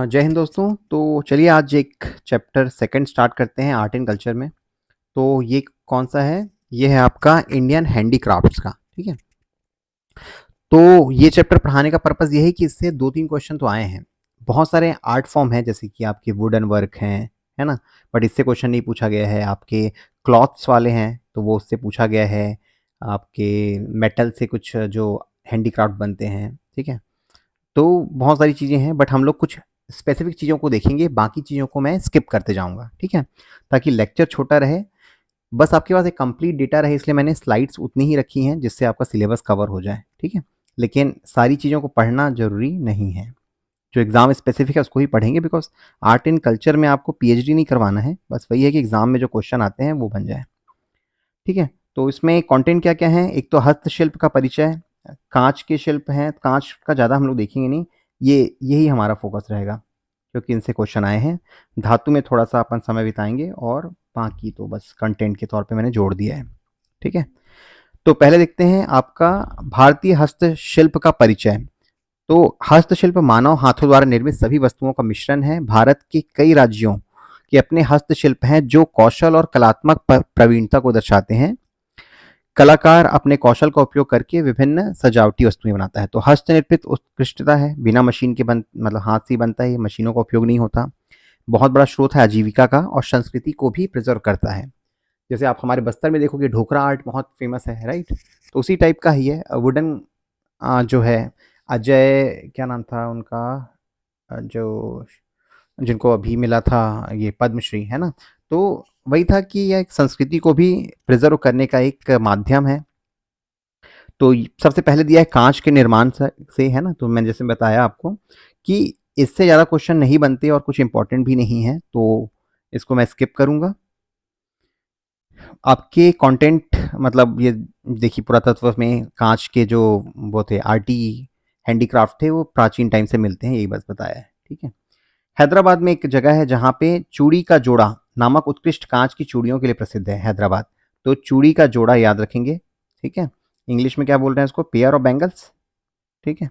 जय हिंद दोस्तों। तो चलिए आज एक चैप्टर सेकंड स्टार्ट करते हैं आर्ट एंड कल्चर में। तो ये कौन सा है? ये है आपका इंडियन हैंडीक्राफ्ट्स का। ठीक है। तो ये चैप्टर पढ़ाने का पर्पस ये है कि इससे 2-3 क्वेश्चन तो आए हैं। बहुत सारे आर्ट फॉर्म हैं जैसे कि आपके वुडन वर्क हैं, है ना? बट इससे क्वेश्चन नहीं पूछा गया है। आपके क्लॉथ्स वाले हैं तो वो उससे पूछा गया है। आपके मेटल से कुछ जो हैंडीक्राफ्ट बनते हैं, ठीक है? तो बहुत सारी चीज़ें हैं बट हम लोग कुछ स्पेसिफिक चीज़ों को देखेंगे, बाकी चीज़ों को मैं स्किप करते जाऊँगा, ठीक है? ताकि लेक्चर छोटा रहे, बस आपके पास एक कंप्लीट डेटा रहे, इसलिए मैंने स्लाइड्स उतनी ही रखी हैं जिससे आपका सिलेबस कवर हो जाए, ठीक है? लेकिन सारी चीज़ों को पढ़ना ज़रूरी नहीं है। जो एग्ज़ाम स्पेसिफिक है उसको ही पढ़ेंगे बिकॉज़ आर्ट एंड कल्चर में आपको पीएचडी नहीं करवाना है, बस वही है कि एग्ज़ाम में जो क्वेश्चन आते हैं वो बन जाए, ठीक है? तो इसमें कंटेंट क्या-क्या है? एक तो हस्तशिल्प का परिचय, काँच के शिल्प हैं, काँच का ज़्यादा हम लोग देखेंगे नहीं, यही हमारा फ़ोकस रहेगा, क्योंकि इनसे क्वेश्चन आए हैं। धातु में थोड़ा-सा अपन समय बिताएँगे और बाकी तो बस कंटेंट के तौर पे मैंने जोड़ दिया है, ठीक है? तो पहले देखते हैं आपका भारतीय हस्तशिल्प का परिचय। तो हस्तशिल्प मानव हाथों द्वारा निर्मित सभी वस्तुओं का मिश्रण है। भारत के कई राज्यों के अपने हस्तशिल्प हैं जो कौशल और कलात्मक प्रवीणता को दर्शाते हैं। कलाकार अपने कौशल का उपयोग करके विभिन्न सजावटी वस्तुएं बनाता है। तो हस्तनिर्मित उत्कृष्टता है, बिना मशीन के बन मतलब हाथ से ही बनता है, ये मशीनों का उपयोग नहीं होता। बहुत बड़ा स्रोत है आजीविका का और संस्कृति को भी प्रिजर्व करता है। जैसे आप हमारे बस्तर में देखोगे ढोकरा आर्ट बहुत फेमस है, राइट? तो उसी टाइप का ही है। वुडन जो है, अजय क्या नाम था उनका, जो जिनको अभी मिला था ये पद्मश्री, है ना? तो वही था कि यह एक संस्कृति को भी प्रिजर्व करने का एक माध्यम है। तो सबसे पहले दिया है कांच के निर्माण से, है ना? तो मैंने जैसे बताया आपको कि इससे ज़्यादा क्वेश्चन नहीं बनते और कुछ इंपॉर्टेंट भी नहीं है, तो इसको मैं स्किप करूंगा। आपके कंटेंट मतलब ये देखिए, पुरातत्व में कांच के जो वो थे आर्टी हैंडीक्राफ्ट थे वो प्राचीन टाइम से मिलते हैं, यही बस बताया है, ठीक है? हैदराबाद में एक जगह है जहाँ पे चूड़ी का जोड़ा नामक उत्कृष्ट कांच की चूड़ियों के लिए प्रसिद्ध है, हैदराबाद। तो चूड़ी का जोड़ा याद रखेंगे, ठीक है? इंग्लिश में क्या बोल रहे हैं उसको? पेयर ऑफ बैंगल्स, ठीक है?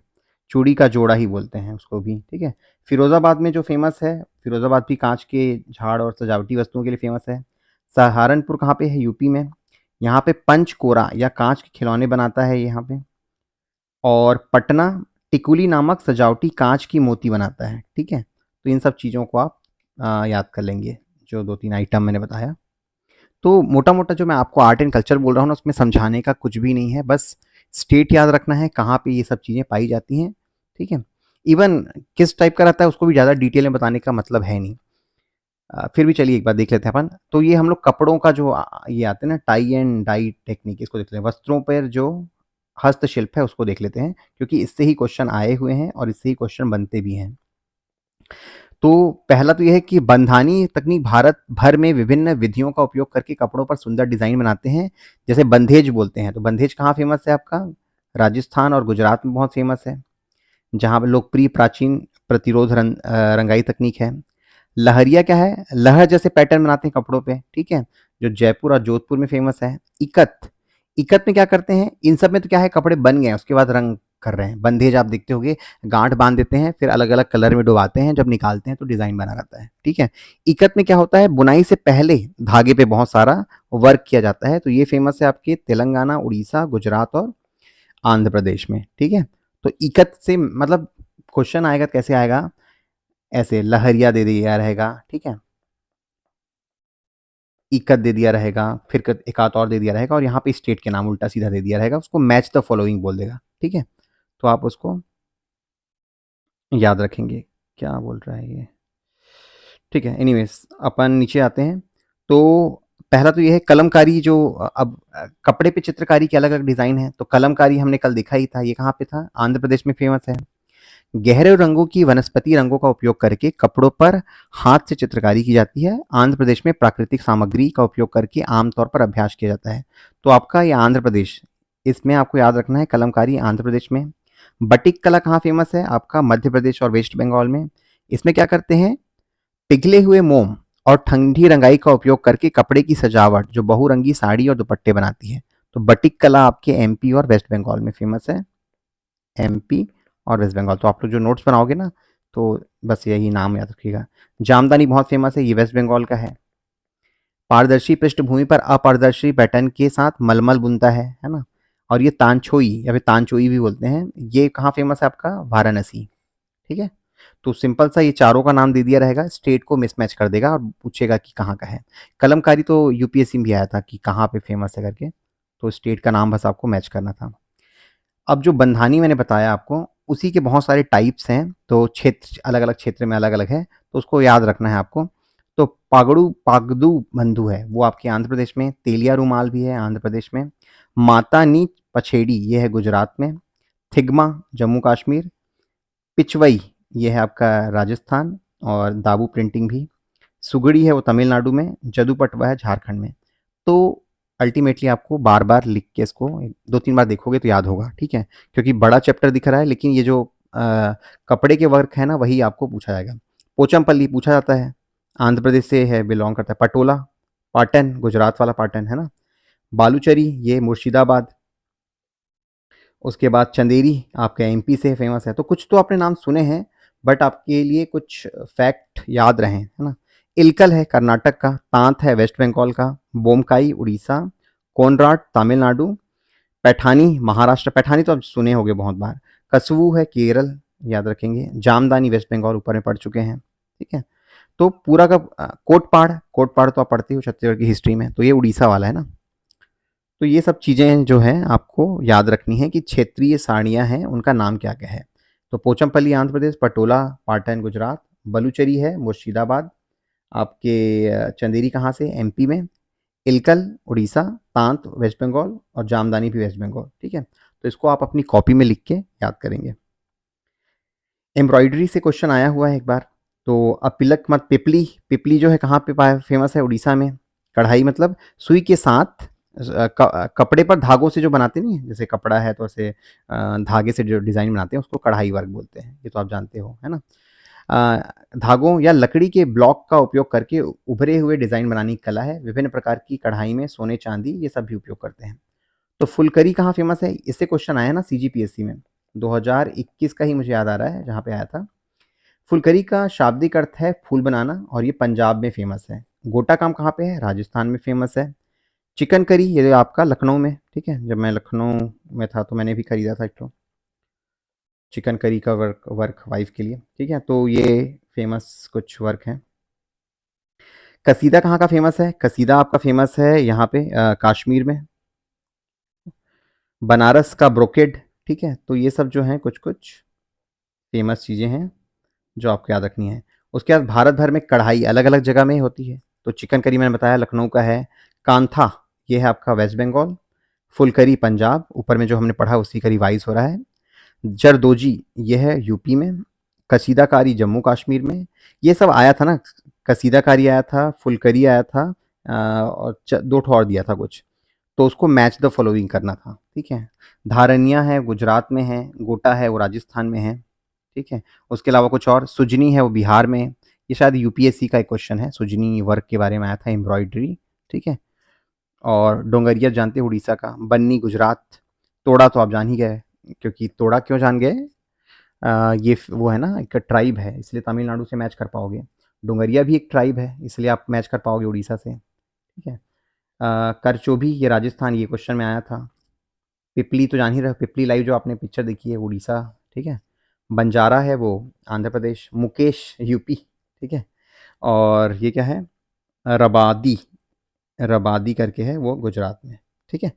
चूड़ी का जोड़ा ही बोलते हैं उसको भी, ठीक है? फिरोजाबाद में जो फेमस है, फिरोजाबाद भी कांच के झाड़ और सजावटी वस्तुओं के लिए फेमस है। सहारनपुर कहाँ पे है? यूपी में। यहाँ पे पंचकोरा या कांच के खिलौने बनाता है यहाँ पे। और पटना टिकुली नामक सजावटी कांच की मोती बनाता है, ठीक है? तो इन सब चीज़ों को आप याद कर लेंगे, जो 2-3 आइटम मैंने बताया। तो मोटा-मोटा जो मैं आपको आर्ट एंड कल्चर बोल रहा हूँ ना, उसमें समझाने का कुछ भी नहीं है, बस स्टेट याद रखना है, कहाँ पे ये सब चीज़ें पाई जाती हैं, ठीक है? इवन किस टाइप का रहता है उसको भी ज़्यादा डिटेल में बताने का मतलब है नहीं। फिर भी चलिए एक बार देख लेते हैं अपन। तो ये हम लोग कपड़ों का जो ये आते हैं ना, टाई एंड डाई टेक्निक, इसको देख लेते हैं। वस्त्रों पर जो हस्तशिल्प है उसको देख लेते हैं, क्योंकि इससे ही क्वेश्चन आए हुए हैं और इससे ही क्वेश्चन बनते भी हैं। तो पहला तो यह है कि बंधानी तकनीक भारत भर में विभिन्न विधियों का उपयोग करके कपड़ों पर सुंदर डिजाइन बनाते हैं, जैसे बंधेज बोलते हैं। तो बंधेज कहाँ फेमस है आपका? राजस्थान और गुजरात में बहुत फेमस है, जहाँ पर लोकप्रिय प्राचीन प्रतिरोध रंगाई तकनीक है। लहरिया क्या है? लहर जैसे पैटर्न बनाते हैं कपड़ों पे, ठीक है? जो जयपुर और जोधपुर में फेमस है। इकत, इकत में क्या करते हैं? इन सब में तो क्या है, कपड़े बन गए हैं उसके बाद रंग कर रहे हैं। बंधेज आप देखते होंगे, गांठ बांध देते हैं फिर अलग अलग कलर में डुबाते हैं, जब निकालते हैं तो डिजाइन बना रहता है, ठीक है? इकत में क्या होता है? बुनाई से पहले धागे पे बहुत सारा वर्क किया जाता है। तो ये फेमस है आपके तेलंगाना, उड़ीसा, गुजरात और आंध्र प्रदेश में, ठीक है? तो इकत से मतलब क्वेश्चन आएगा तो कैसे आएगा? ऐसे लहरिया दे दिया रहेगा, ठीक है? इक्कत दे दिया रहेगा, फिर एक आध और दे दिया रहेगा और यहाँ पे स्टेट के नाम उल्टा सीधा दे दिया रहेगा, उसको मैच द फॉलोइंग बोल देगा, ठीक है? तो आप उसको याद रखेंगे। क्या बोल रहा है ये? ठीक है, एनीवेज अपन नीचे आते हैं। तो पहला तो ये है कलमकारी, जो अब कपड़े पे चित्रकारी के अलग अलग डिजाइन है। तो कलमकारी हमने कल देखा ही था, ये कहाँ पे था? आंध्र प्रदेश में फेमस है। गहरे रंगों की वनस्पति रंगों का उपयोग करके कपड़ों पर हाथ से चित्रकारी की जाती है। आंध्र प्रदेश में प्राकृतिक सामग्री का उपयोग करके आमतौर पर अभ्यास किया जाता है। तो आपका ये आंध्र प्रदेश, इसमें आपको याद रखना है कलमकारी आंध्र प्रदेश में। बटिक कला कहाँ फेमस है? आपका मध्य प्रदेश और वेस्ट बंगाल में। इसमें क्या करते हैं? पिघले हुए मोम और ठंडी रंगाई का उपयोग करके कपड़े की सजावट, जो बहुरंगी साड़ी और दुपट्टे बनाती है। तो बटिक कला आपके एमपी और वेस्ट बंगाल में फेमस है। एमपी और वेस्ट बंगाल। तो आप लोग जो नोट्स बनाओगे ना, तो बस यही नाम याद रखिएगा। जामदानी बहुत फेमस है, ये वेस्ट बंगाल का है। पारदर्शी पृष्ठभूमि पर अपारदर्शी पैटर्न के साथ मलमल बुनता है ना। और ये तानछोई या फिर तानचोई भी बोलते हैं, ये कहाँ फेमस है आपका, वाराणसी। ठीक है, तो सिंपल सा ये चारों का नाम दे दिया रहेगा, स्टेट को मिसमैच कर देगा और पूछेगा कि कहाँ का है। कलमकारी तो यूपीएससी में भी आया था कि कहाँ पे फेमस है करके, तो स्टेट का नाम बस आपको मैच करना था। अब जो बंधानी मैंने बताया आपको, उसी के बहुत सारे टाइप्स हैं, तो क्षेत्र अलग अलग क्षेत्र में अलग अलग है, तो उसको याद रखना है आपको। तो पागदू बंधु है वो आपके आंध्र प्रदेश में, तेलिया रुमाल भी है आंध्र प्रदेश में, माता नी पछेड़ी ये है गुजरात में, थिग्मा जम्मू कश्मीर, पिचवई ये है आपका राजस्थान, और दाबू प्रिंटिंग भी, सुगड़ी है वो तमिलनाडु में, जदुपटवा है झारखंड में। तो अल्टीमेटली आपको बार बार लिख के इसको 2-3 बार देखोगे तो याद होगा, ठीक है, क्योंकि बड़ा चैप्टर दिख रहा है, लेकिन ये जो कपड़े के वर्क है ना वही आपको पूछा जाएगा। पोचमपल्ली पूछा जाता है, आंध्र प्रदेश से है, बिलोंग करता है। पटोला, पाटन गुजरात वाला पाटन है ना। बालूचरी ये मुर्शिदाबाद। उसके बाद चंदेरी आपके एमपी से फेमस है। तो कुछ तो आपने नाम सुने हैं, बट आपके लिए कुछ फैक्ट याद रहे, है ना। इलकल है कर्नाटक का, तांत है वेस्ट बंगाल का, बोमकाई उड़ीसा, कोनराड तमिलनाडु, पैठानी महाराष्ट्र, पैठानी तो आप सुने होंगे बहुत बार, कसवू है केरल, याद रखेंगे, जामदानी वेस्ट बंगाल ऊपर में पढ़ चुके हैं, ठीक है। तो पूरा का कोटपाड़, कोटपाड़ तो आप पढ़ते हो छत्तीसगढ़ की हिस्ट्री में, तो ये उड़ीसा वाला है ना। तो ये सब चीज़ें जो हैं आपको याद रखनी है कि क्षेत्रीय साड़ियाँ हैं उनका नाम क्या क्या है। तो पोचमपल्ली आंध्र प्रदेश, पटोला पाटन गुजरात, बलूचरी है मुर्शिदाबाद, आपके चंदेरी कहाँ से, एमपी में, इलकल उड़ीसा, तांत वेस्ट बंगाल और जामदानी भी वेस्ट बंगाल, ठीक है। तो इसको आप अपनी कॉपी में लिख के याद करेंगे। एम्ब्रॉयडरी से क्वेश्चन आया हुआ है एक बार। तो अब पिलक मत पिपली, पिपली जो है कहाँ पे फेमस है, उड़ीसा में। कढ़ाई मतलब सुई के साथ कपड़े पर धागों से जो बनाते नहीं है, जैसे कपड़ा है तो ऐसे धागे से जो डिज़ाइन बनाते हैं उसको कढ़ाई वर्क बोलते हैं, ये तो आप जानते हो, है ना। धागों या लकड़ी के ब्लॉक का उपयोग करके उभरे हुए डिज़ाइन बनाने की कला है। विभिन्न प्रकार की कढ़ाई में सोने चांदी ये सब भी उपयोग करते हैं। तो फुलकरी कहाँ फेमस है, इससे क्वेश्चन आया ना सीजीपीएससी में, 2021 का ही मुझे याद आ रहा है जहाँ पे आया था। फुलकरी का शाब्दिक अर्थ है फूल बनाना, और ये पंजाब में फेमस है। गोटा काम कहाँ पे है, राजस्थान में फेमस है। चिकन करी ये आपका लखनऊ में, ठीक है, जब मैं लखनऊ में था तो मैंने भी खरीदा था एक तो चिकन करी का वर्क वाइफ के लिए, ठीक है। तो ये फेमस कुछ वर्क हैं। कसीदा कहाँ का फेमस है, कसीदा आपका फेमस है यहाँ पे कश्मीर में। बनारस का ब्रोकेड, ठीक है। तो ये सब जो हैं कुछ कुछ फेमस चीज़ें हैं जो आपको याद रखनी है। उसके बाद भारत भर में कढ़ाई अलग अलग जगह में होती है। तो चिकन करी मैंने बताया लखनऊ का है, कांथा ये है आपका वेस्ट बंगाल, फुलकरी पंजाब, ऊपर में जो हमने पढ़ा उसी का रिवाइज हो रहा है। जरदोजी ये है यूपी में, कसीदाकारी जम्मू कश्मीर में। ये सब आया था ना, कसीदाकारी आया था, फुलकरी आया था, और दो ठो और दिया था कुछ, तो उसको मैच द फॉलोइंग करना था, ठीक है। धारनिया है गुजरात में है, गोटा है वो राजस्थान में है, ठीक है। उसके अलावा कुछ और, सुजनी है वो बिहार में, ये शायद यूपीएससी का एक क्वेश्चन है, सुजनी वर्क के बारे में आया था, एम्ब्रॉयडरी, ठीक है। और डोंगरिया जानते हो उड़ीसा का, बन्नी गुजरात, तोड़ा तो आप जान ही गए, क्योंकि तोड़ा क्यों जान गए, ये वो है ना एक ट्राइब है, इसलिए तमिलनाडु से मैच कर पाओगे। डोंगरिया भी एक ट्राइब है, इसलिए आप मैच कर पाओगे उड़ीसा से, ठीक है। करचोभी ये राजस्थान, ये क्वेश्चन में आया था। पिपली तो जान ही रहे, पिपली लाइव जो आपने पिक्चर देखी है उड़ीसा, ठीक है। बंजारा है वो आंध्र प्रदेश, मुकेश यूपी, ठीक है। और ये क्या है, रबादी, रबादी करके है वो गुजरात में, ठीक है।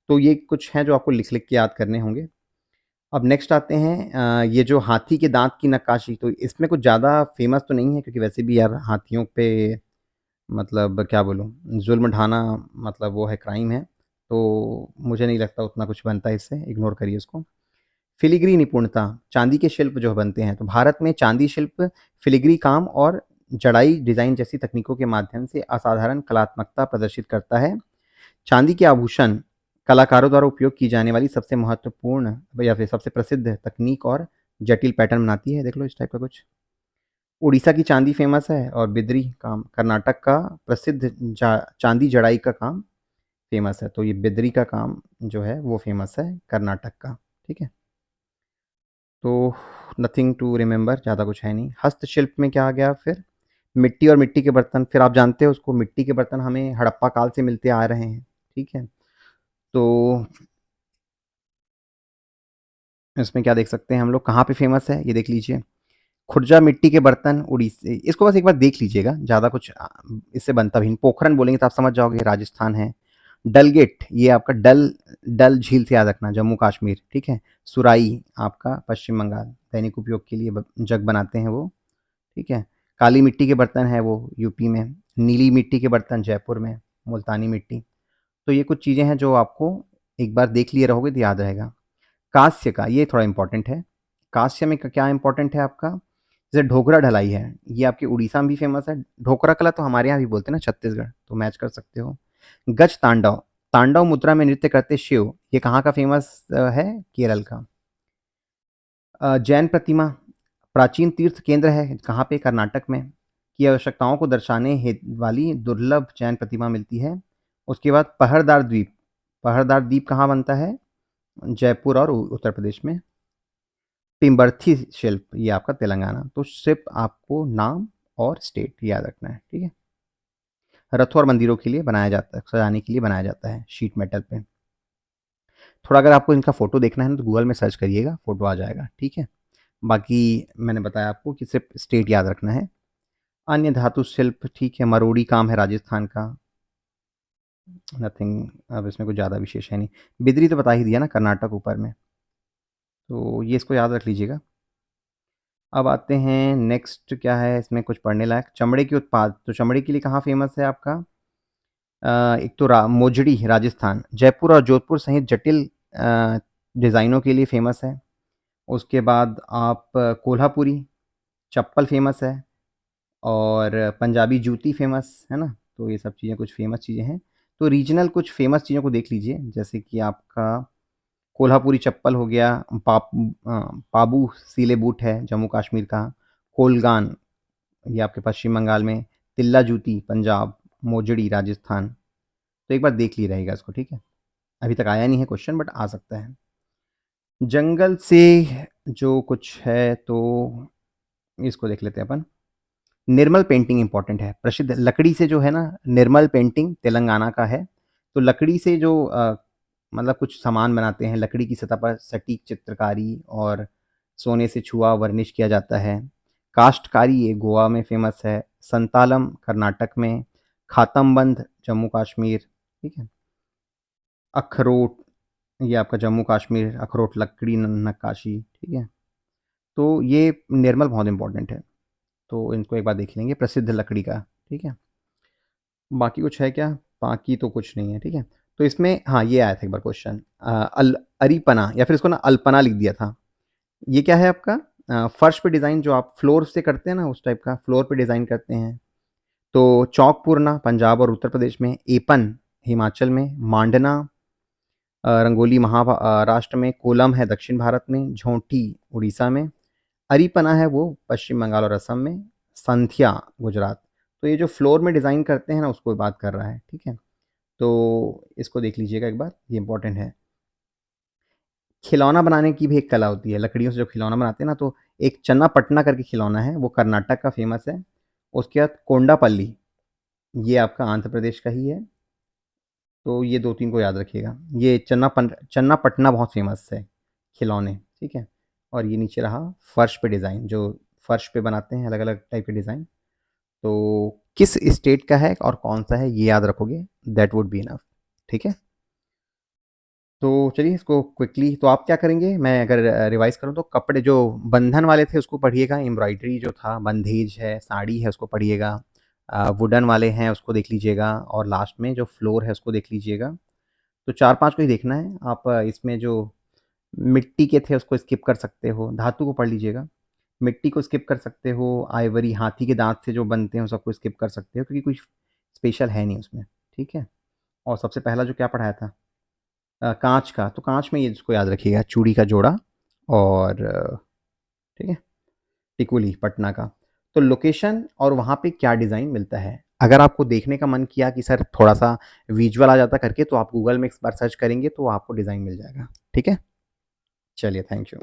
तो ये कुछ हैं जो आपको लिख लिख के याद करने होंगे। अब नेक्स्ट आते हैं ये जो हाथी के दांत की नक्काशी, तो इसमें कुछ ज़्यादा फेमस तो नहीं है, क्योंकि वैसे भी यार हाथियों पे मतलब क्या बोलूँ, जुल्म ढाना मतलब वो है क्राइम है, तो मुझे नहीं लगता उतना कुछ बनता है इससे, इग्नोर करिए इसको। फिलिग्री निपुणता, चांदी के शिल्प जो बनते हैं, तो भारत में चांदी शिल्प फिलिग्री काम और जड़ाई डिजाइन जैसी तकनीकों के माध्यम से असाधारण कलात्मकता प्रदर्शित करता है। चांदी के आभूषण कलाकारों द्वारा उपयोग की जाने वाली सबसे महत्वपूर्ण या फिर सबसे प्रसिद्ध तकनीक और जटिल पैटर्न बनाती है, देख लो इस टाइप का कुछ। उड़ीसा की चांदी फेमस है, और बिद्री काम कर्नाटक का प्रसिद्ध चांदी जड़ाई का काम फेमस है। तो ये बिद्री का काम जो है वो फेमस है कर्नाटक का, ठीक है। तो नथिंग टू रिमेंबर, ज़्यादा कुछ है नहीं। हस्तशिल्प में क्या आ गया फिर? मिट्टी और मिट्टी के बर्तन। फिर आप जानते हो उसको, मिट्टी के बर्तन हमें हड़प्पा काल से मिलते आ रहे हैं, ठीक है। तो इसमें क्या देख सकते हैं हम लोग, कहाँ पे फेमस है ये देख लीजिए। खुर्जा मिट्टी के बर्तन उड़ीसे, इसको बस एक बार देख लीजिएगा, ज़्यादा कुछ इससे बनता भी नहीं। पोखरन बोलेंगे तो आप समझ जाओगे, राजस्थान है। डल गेट, ये आपका डल डल झील से याद रखना, जम्मू कश्मीर, ठीक है। सुराई आपका पश्चिम बंगाल, दैनिक उपयोग के लिए जग बनाते हैं वो, ठीक है। काली मिट्टी के बर्तन है वो यूपी में। नीली मिट्टी के बर्तन जयपुर में, मुल्तानी मिट्टी। तो ये कुछ चीज़ें हैं जो आपको एक बार देख लिए रहोगे तो याद रहेगा। कांस्य का ये थोड़ा इंपॉर्टेंट है। कांस्य में क्या इंपॉर्टेंट है आपका? जैसे ढोकरा ढलाई है, ये आपके उड़ीसा में भी फेमस है। ढोकरा कला तो हमारे यहाँ भी बोलते हैं ना, छत्तीसगढ़, तो मैच कर सकते हो। गज तांडव, तांडव मुद्रा में नृत्य करते शिव, ये कहाँ का फेमस है? केरल का। जैन प्रतिमा, प्राचीन तीर्थ केंद्र है कहाँ पे? कर्नाटक में। की आवश्यकताओं को दर्शाने वाली दुर्लभ जैन प्रतिमा मिलती है। उसके बाद पहरदार द्वीप, पहरदार द्वीप कहाँ बनता है? जयपुर और उत्तर प्रदेश में। टिम्बर्थी शिल्प, ये आपका तेलंगाना। तो सिर्फ आपको नाम और स्टेट याद रखना है, ठीक है। रथों और मंदिरों के लिए बनाया जाता है, सजाने के लिए बनाया जाता है शीट मेटल पे। थोड़ा अगर आपको इनका फोटो देखना है ना तो गूगल में सर्च करिएगा, फोटो आ जाएगा, ठीक है। बाकी मैंने बताया आपको कि सिर्फ स्टेट याद रखना है। अन्य धातु शिल्प, ठीक है, मरोड़ी काम है राजस्थान का। नथिंग, अब इसमें कुछ ज़्यादा विशेष है नहीं। बिदरी तो बता ही दिया ना, कर्नाटक ऊपर में, तो ये इसको याद रख लीजिएगा। अब आते हैं नेक्स्ट, क्या है इसमें कुछ पढ़ने लायक? चमड़े के उत्पाद, तो चमड़े के लिए कहाँ फेमस है आपका? एक तो मोजड़ी राजस्थान, जयपुर और जोधपुर सहित जटिल डिज़ाइनों के लिए फेमस है। उसके बाद आप कोल्हापुरी चप्पल फेमस है, और पंजाबी जूती फेमस है ना। तो ये सब चीज़ें कुछ फेमस चीज़ें हैं। तो रीजनल कुछ फेमस चीज़ों को देख लीजिए, जैसे कि आपका कोल्हापुरी चप्पल हो गया, पाबू सीले बूट है जम्मू कश्मीर का। कोलगान, ये आपके पश्चिम बंगाल में। तिल्ला जूती पंजाब, मोजड़ी राजस्थान। तो एक बार देख ली रहेगा इसको, ठीक है। अभी तक आया नहीं है क्वेश्चन, बट आ सकता है। जंगल से जो कुछ है तो इसको देख लेते हैं अपन। निर्मल पेंटिंग इंपॉर्टेंट है, प्रसिद्ध लकड़ी से जो है ना, निर्मल पेंटिंग तेलंगाना का है। तो लकड़ी से जो मतलब कुछ सामान बनाते हैं, लकड़ी की सतह पर सटीक चित्रकारी और सोने से छुआ वर्निश किया जाता है। काश्तकारी ये गोवा में फेमस है। संतालम कर्नाटक में। खातमबंद जम्मू कश्मीर, ठीक है। अखरोट, ये आपका जम्मू कश्मीर, अखरोट लकड़ी नक्काशी, ठीक है। तो ये निर्मल बहुत इंपॉर्टेंट है, तो इनको एक बार देख लेंगे, प्रसिद्ध लकड़ी का, ठीक है। बाकी कुछ है क्या? बाकी तो कुछ नहीं है, ठीक है। तो इसमें हाँ, ये आया था एक बार क्वेश्चन, अरीपना, या फिर इसको ना अल्पना लिख दिया था। ये क्या है आपका? फर्श पे डिज़ाइन जो आप फ्लोर से करते हैं ना, उस टाइप का फ्लोर पे डिज़ाइन करते हैं। तो चौकपूरना पंजाब और उत्तर प्रदेश में। एपन हिमाचल में। मांडना रंगोली महाराष्ट्र में। कोलम है दक्षिण भारत में। झोंटी उड़ीसा में। अरीपना है वो पश्चिम बंगाल और असम में। संध्या गुजरात। तो ये जो फ्लोर में डिज़ाइन करते हैं ना, उसको बात कर रहा है, ठीक है। तो इसको देख लीजिएगा एक बार, ये इंपॉर्टेंट है। खिलौना बनाने की भी एक कला होती है, लकड़ियों से जो खिलौना बनाते हैं ना, तो एक चन्ना पटना करके खिलौना है, वो कर्नाटक का फेमस है। उसके बाद कोंडापल्ली, ये आपका आंध्र प्रदेश का ही है। तो ये 2-3 को याद रखिएगा। ये चन्ना पटना बहुत फेमस है खिलौने, ठीक है। और ये नीचे रहा फर्श पे डिज़ाइन, जो फर्श पे बनाते हैं अलग अलग टाइप के डिज़ाइन। तो किस स्टेट का है और कौन सा है ये याद रखोगे, दैट वुड बी इनफ, ठीक है। तो चलिए इसको क्विकली, तो आप क्या करेंगे, मैं अगर रिवाइज करूँ तो कपड़े जो बंधन वाले थे उसको पढ़िएगा, एम्ब्रॉयडरी जो था, बंधेज है, साड़ी है, उसको पढ़िएगा। वुडन वाले हैं उसको देख लीजिएगा, और लास्ट में जो फ्लोर है उसको देख लीजिएगा। तो 4-5 को ही देखना है आप। इसमें जो मिट्टी के थे उसको स्किप कर सकते हो, धातु को पढ़ लीजिएगा। मिट्टी को स्किप कर सकते हो, आइवरी हाथी के दांत से जो बनते हैं सबको स्किप कर सकते हो, क्योंकि कुछ स्पेशल है नहीं उसमें, ठीक है। और सबसे पहला जो क्या पढ़ाया था, कांच का, तो कांच में ये इसको याद रखिएगा, चूड़ी का जोड़ा, और ठीक है, टिकुली पटना का। तो लोकेशन और वहाँ पे क्या डिज़ाइन मिलता है, अगर आपको देखने का मन किया कि सर थोड़ा सा विजुअल आ जाता करके, तो आप गूगल में एक बार सर्च करेंगे तो आपको डिज़ाइन मिल जाएगा, ठीक है। चलिए, थैंक यू।